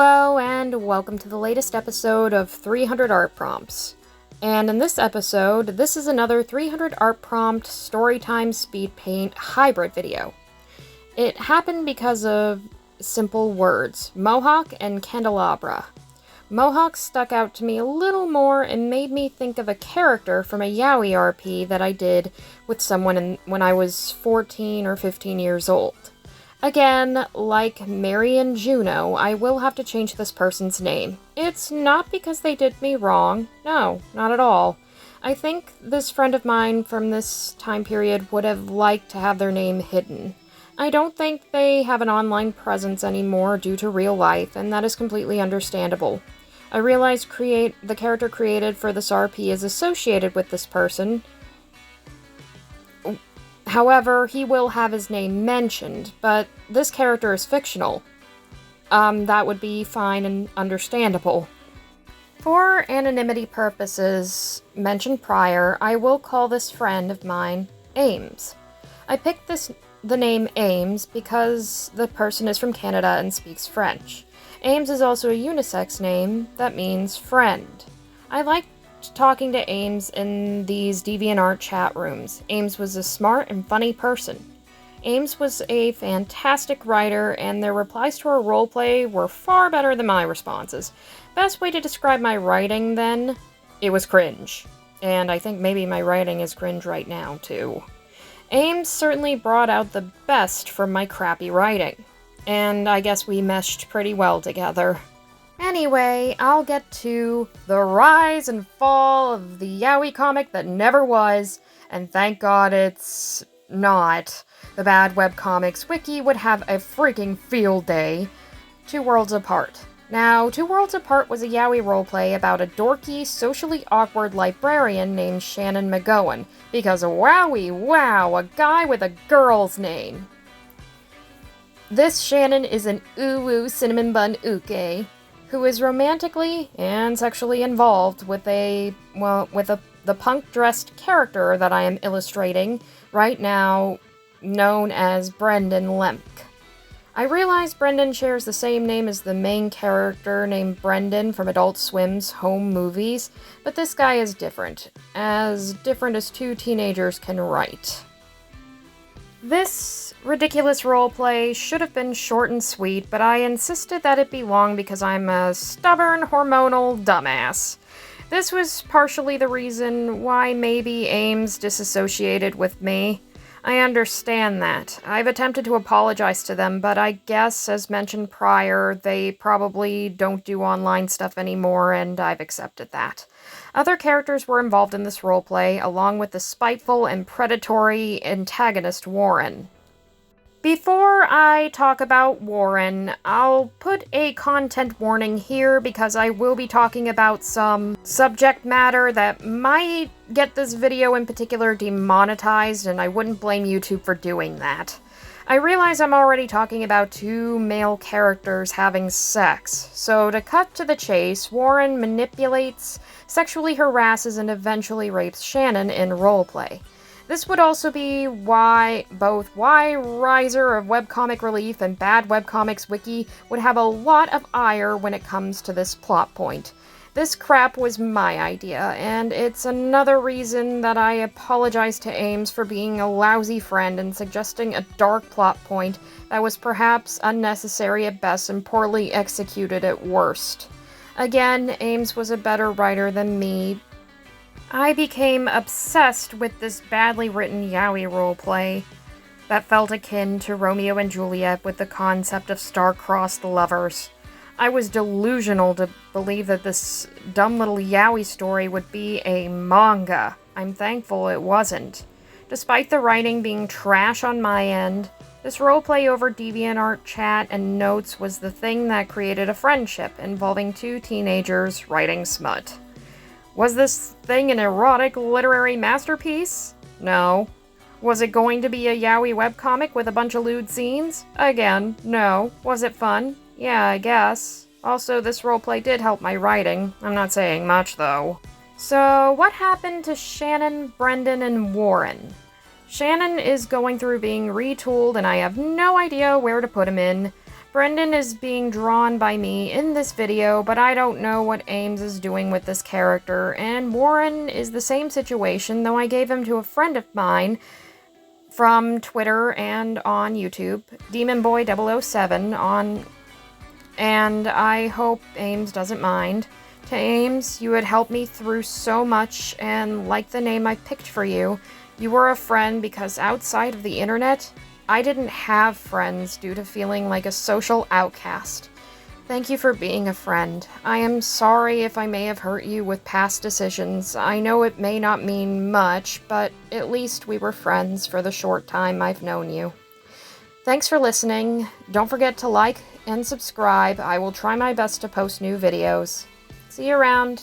Hello, and welcome to the latest episode of 300 Art Prompts. And in this episode, this is another 300 Art Prompt Storytime Speedpaint hybrid video. It happened because of simple words, Mohawk and Candelabra. Mohawk stuck out to me a little more and made me think of a character from a Yaoi RP that I did with someone when I was 14 or 15 years old. Again, like Mary and Juno, I will have to change this person's name. It's not because they did me wrong. No, not at all. I think this friend of mine from this time period would have liked to have their name hidden. I don't think they have an online presence anymore due to real life, and that is completely understandable. I realize the character created for this RP is associated with this person. However, he will have his name mentioned, but this character is fictional. That would be fine and understandable. For anonymity purposes mentioned prior, I will call this friend of mine Ames. I picked the name Ames because the person is from Canada and speaks French. Ames is also a unisex name that means friend. I like talking to Ames in these DeviantArt chat rooms. Ames was a smart and funny person. Ames was a fantastic writer, and their replies to our roleplay were far better than my responses. Best way to describe my writing, then? It was cringe. And I think maybe my writing is cringe right now, too. Ames certainly brought out the best from my crappy writing. And I guess we meshed pretty well together. Anyway, I'll get to the rise and fall of the Yaoi comic that never was, and thank God it's not. The bad webcomics wiki would have a freaking field day. 2 Worlds Apart. Now, 2 Worlds Apart was a Yaoi roleplay about a dorky, socially awkward librarian named Shannon McGowan, because wowie wow, a guy with a girl's name. This Shannon is an uwu cinnamon bun uke, who is romantically and sexually involved with the punk-dressed character that I am illustrating right now, known as Brendan Lemke. I realize Brendan shares the same name as the main character named Brendan from Adult Swim's home movies, but this guy is different as 2 teenagers can write. This ridiculous roleplay should have been short and sweet, but I insisted that it be long because I'm a stubborn, hormonal dumbass. This was partially the reason why maybe Ames disassociated with me. I understand that. I've attempted to apologize to them, but I guess, as mentioned prior, they probably don't do online stuff anymore, and I've accepted that. Other characters were involved in this roleplay, along with the spiteful and predatory antagonist Warren. Before I talk about Warren, I'll put a content warning here because I will be talking about some subject matter that might get this video in particular demonetized, and I wouldn't blame YouTube for doing that. I realize I'm already talking about 2 male characters having sex, so to cut to the chase, Warren manipulates, sexually harasses, and eventually rapes Shannon in roleplay. This would also be why Riser of Webcomic Relief and Bad Webcomics Wiki would have a lot of ire when it comes to this plot point. This crap was my idea, and it's another reason that I apologize to Ames for being a lousy friend and suggesting a dark plot point that was perhaps unnecessary at best and poorly executed at worst. Again, Ames was a better writer than me. I became obsessed with this badly written Yaoi roleplay that felt akin to Romeo and Juliet with the concept of star-crossed lovers. I was delusional to believe that this dumb little Yaoi story would be a manga. I'm thankful it wasn't. Despite the writing being trash on my end, this roleplay over DeviantArt chat and notes was the thing that created a friendship involving 2 teenagers writing smut. Was this thing an erotic literary masterpiece? No. Was it going to be a Yaoi webcomic with a bunch of lewd scenes? Again, no. Was it fun? Yeah, I guess. Also, this roleplay did help my writing. I'm not saying much, though. So, what happened to Shannon, Brendan, and Warren? Shannon is going through being retooled, and I have no idea where to put him in. Brendan is being drawn by me in this video, but I don't know what Ames is doing with this character, and Warren is the same situation, though I gave him to a friend of mine from Twitter and on YouTube, DemonBoy007, and I hope Ames doesn't mind. To Ames, you had helped me through so much, and like the name I picked for you, you were a friend because outside of the internet, I didn't have friends due to feeling like a social outcast. Thank you for being a friend. I am sorry if I may have hurt you with past decisions. I know it may not mean much, but at least we were friends for the short time I've known you. Thanks for listening. Don't forget to like and subscribe. I will try my best to post new videos. See you around.